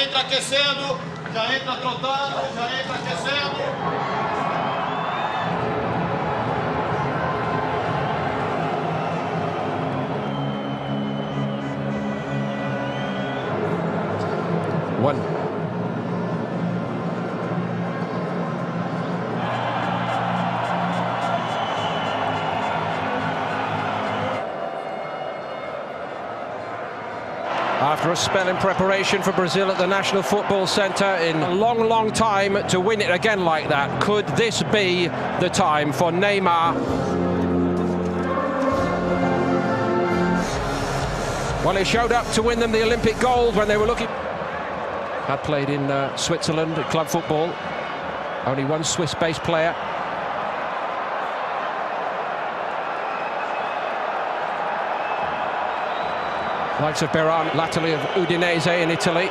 entra aquecendo, já entra trotando, já entra aquecendo. One. After a spell in preparation for Brazil at the National Football Centre in a long, long time to win it again like that. Could this be the time for Neymar? Well, he showed up to win them the Olympic gold when they were looking. Had played in Switzerland at club football. Only one Swiss-based player. Likes of Berran, latterly of Udinese in Italy.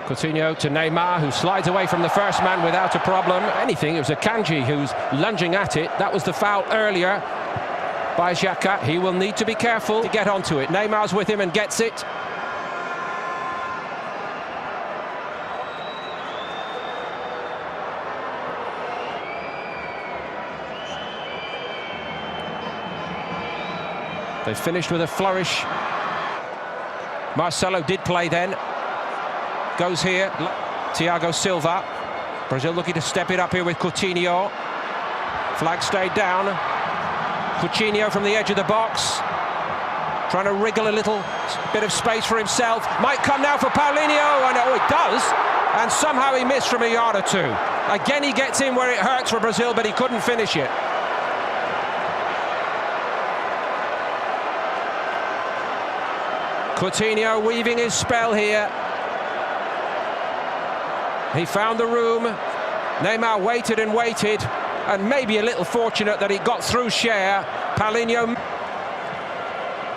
Coutinho to Neymar, who slides away from the first man without a problem. Anything, it was Akanji who's lunging at it. That was the foul earlier by Xhaka. He will need to be careful to get onto it. Neymar's with him and gets it. They finished with a flourish. Marcelo did play then. Goes here, Thiago Silva. Brazil looking to step it up here with Coutinho. Flag stayed down. Coutinho from the edge of the box. Trying to wriggle a little bit of space for himself. Might come now for Paulinho, and oh, it does. And somehow he missed from a yard or two. Again, he gets in where it hurts for Brazil, but he couldn't finish it. Coutinho weaving his spell here. He found the room. Neymar waited and waited, and maybe a little fortunate that he got through Cher. Paulinho.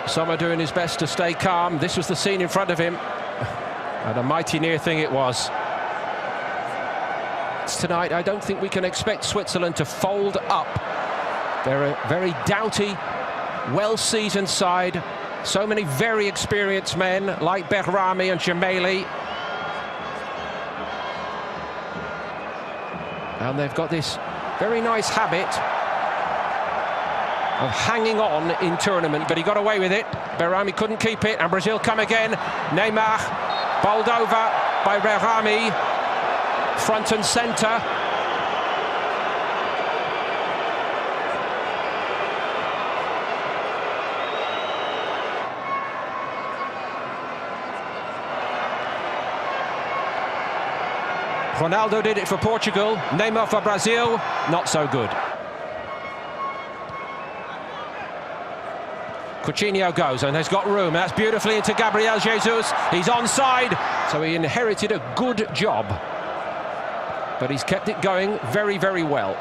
Sommer doing his best to stay calm. This was the scene in front of him, and a mighty near thing it was. Tonight, I don't think we can expect Switzerland to fold up. They're a very doughty, well-seasoned side. So many very experienced men like Behrami and Gemelli. And they've got this very nice habit of hanging on in tournament, but he got away with it. Behrami couldn't keep it, and Brazil come again. Neymar bowled over by Behrami, front and centre. Ronaldo did it for Portugal. Neymar for Brazil, not so good. Coutinho goes and has got room. That's beautifully into Gabriel Jesus. He's onside, so he inherited a good job. But he's kept it going very, very well.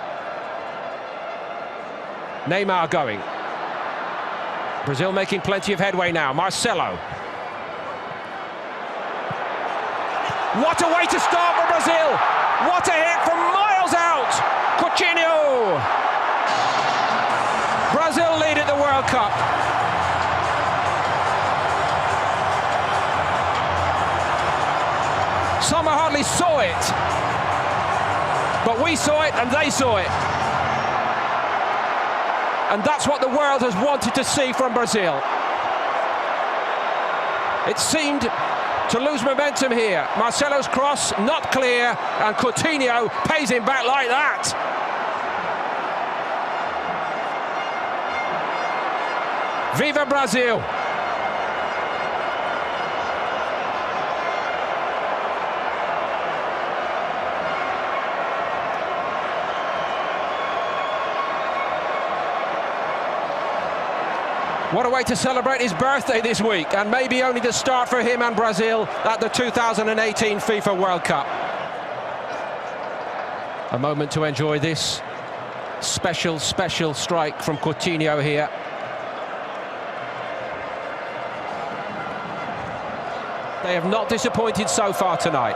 Neymar going. Brazil making plenty of headway now. Marcelo. What a way to start for Brazil! What a hit from miles out! Coutinho! Brazil lead at the World Cup. Sommer hardly saw it, but we saw it and they saw it. And that's what the world has wanted to see from Brazil. It seemed to lose momentum here. Marcelo's cross, not clear, and Coutinho pays him back like that. Viva Brazil! What a way to celebrate his birthday this week, and maybe only the start for him and Brazil at the 2018 FIFA World Cup. A moment to enjoy this special strike from Coutinho here. They have not disappointed so far tonight.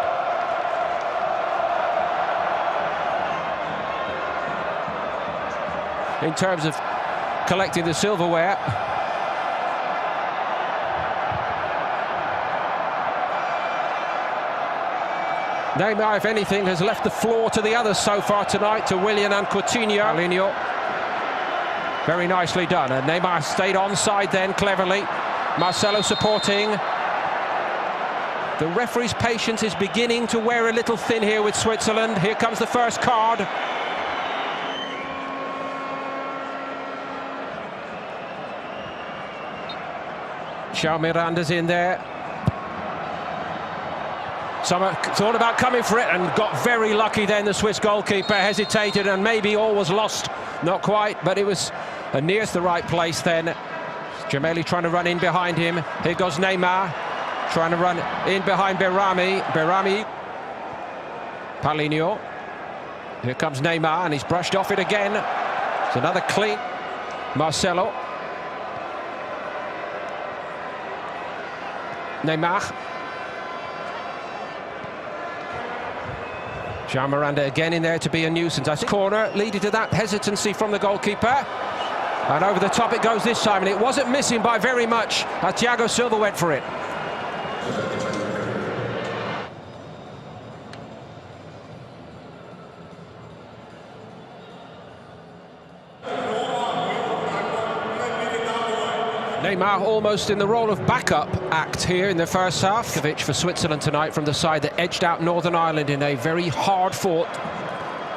in terms of collecting the silverware. Neymar, if anything, has left the floor to the others so far tonight, to Willian and Coutinho. Very nicely done, and Neymar stayed onside then, cleverly. Marcelo supporting. The referee's patience is beginning to wear a little thin here with Switzerland. Here comes the first card. João Miranda's in there. Sommer thought about coming for it and got very lucky then. The Swiss goalkeeper hesitated and maybe all was lost. Not quite, but it was nearest the right place then. Gemelli trying to run in behind him. Here goes Neymar, trying to run in behind Berami. Paulinho. Here comes Neymar, and he's brushed off it again. It's another clean. Marcelo. Neymar. João Miranda again in there to be a nuisance. That's corner, leading to that hesitancy from the goalkeeper. And over the top it goes this time, and it wasn't missing by very much as Thiago Silva went for it. Neymar almost in the role of backup act here in the first half. Kovic for Switzerland tonight from the side that edged out Northern Ireland in a very hard fought.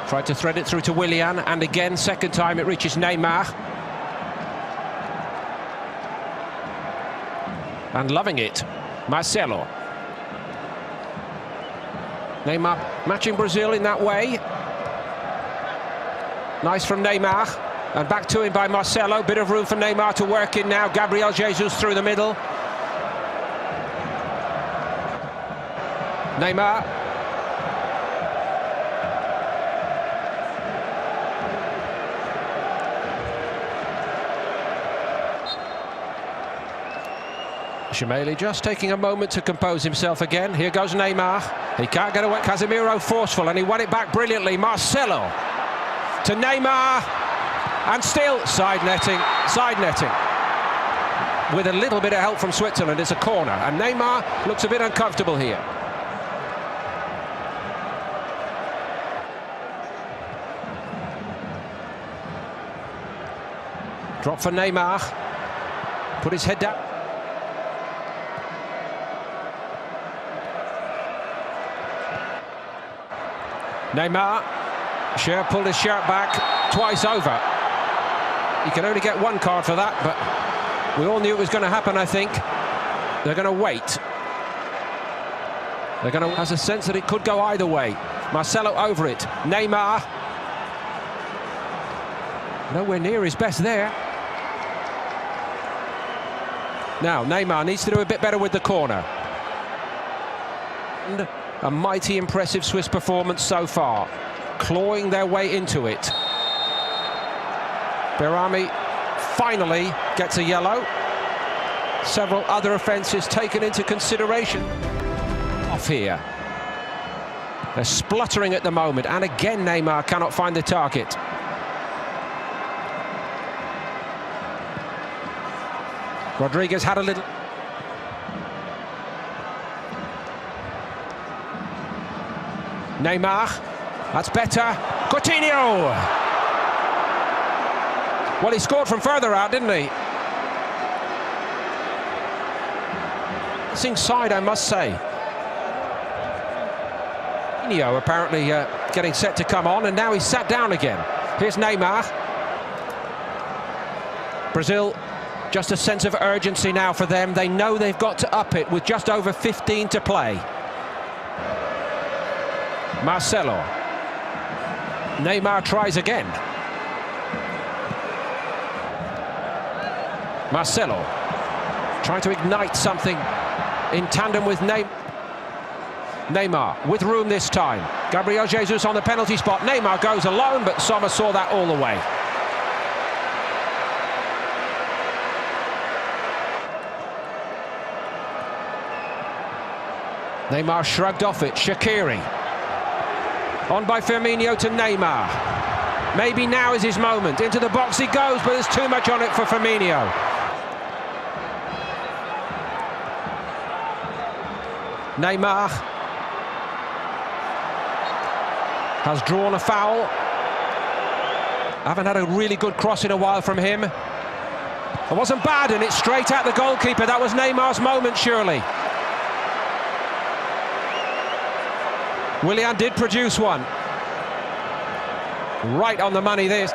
Tried to thread it through to Willian, and again, second time it reaches Neymar. And loving it, Marcelo. Neymar matching Brazil in that way. Nice from Neymar. And back to him by Marcelo. Bit of room for Neymar to work in now. Gabriel Jesus through the middle. Neymar. Gemelli just taking a moment to compose himself again. Here goes Neymar. He can't get away. Casemiro forceful, and he won it back brilliantly. Marcelo to Neymar. And still side netting. With a little bit of help from Switzerland, it's a corner. And Neymar looks a bit uncomfortable here. Drop for Neymar. Put his head down. Neymar. Cher pulled his shirt back twice over. You can only get one card for that, but we all knew it was going to happen, I think. They're going to wait. Has a sense that it could go either way. Marcelo over it. Neymar. Nowhere near his best there. Now, Neymar needs to do a bit better with the corner. And a mighty impressive Swiss performance so far. Clawing their way into it. Berami finally gets a yellow. Several other offences taken into consideration. Off here. They're spluttering at the moment, and again Neymar cannot find the target. Rodriguez had a little... Neymar, that's better. Coutinho! Well, he scored from further out, didn't he? It's inside, I must say. Coutinho apparently getting set to come on, and now he's sat down again. Here's Neymar. Brazil, just a sense of urgency now for them. They know they've got to up it with just over 15 to play. Marcelo. Neymar tries again. Marcelo trying to ignite something in tandem with Neymar with room this time. Gabriel Jesus on the penalty spot. Neymar goes alone, but Sommer saw that all the way. Neymar shrugged off it. Shaqiri on by Firmino to Neymar. Maybe now is his moment. Into the box he goes, but there's too much on it for Firmino. Neymar has drawn a foul. Haven't had a really good cross in a while from him. It wasn't bad, and it's straight at the goalkeeper. That was Neymar's moment, surely. Willian did produce one. Right on the money, this.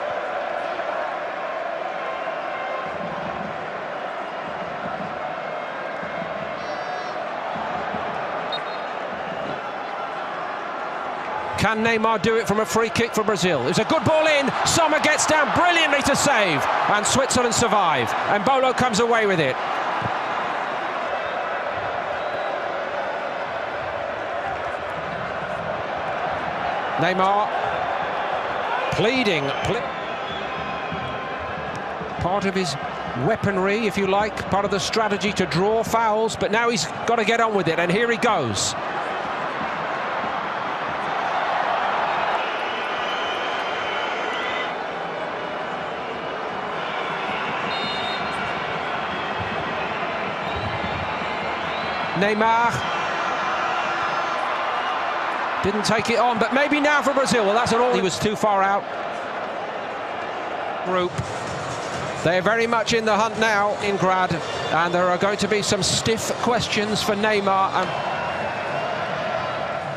Can Neymar do it from a free kick for Brazil? It's a good ball in. Sommer gets down brilliantly to save, and Switzerland survive. And Bolo comes away with it. Neymar pleading. Part of his weaponry, if you like, part of the strategy to draw fouls, but now he's got to get on with it, and here he goes. Neymar didn't take it on, but maybe now for Brazil. Well, that's an all. He was too far out. Group. They're very much in the hunt now in Grad, and there are going to be some stiff questions for Neymar.